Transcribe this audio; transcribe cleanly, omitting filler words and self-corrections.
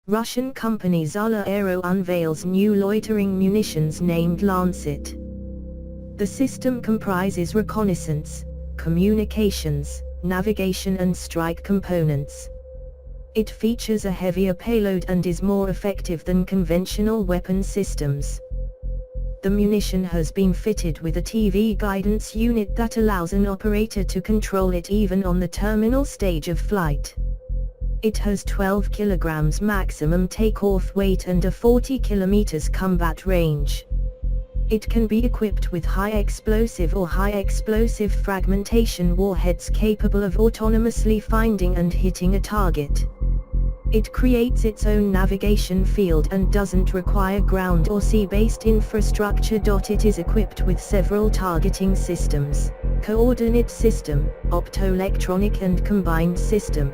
Russian company ZALA Aero unveils new loitering munitions named Lancet. The system comprises reconnaissance, communications, navigation and strike components. It features a heavier payload and is more effective than conventional weapon systems. The munition has been fitted with a TV guidance unit that allows an operator to control it even on the terminal stage of flight. It has 12 kg maximum takeoff weight and a 40 km combat range. It can be equipped with high explosive or high explosive fragmentation warheads capable of autonomously finding and hitting a target. It creates its own navigation field and doesn't require ground or sea-based infrastructure.It is equipped with several targeting systems, coordinate system, optoelectronic and combined system.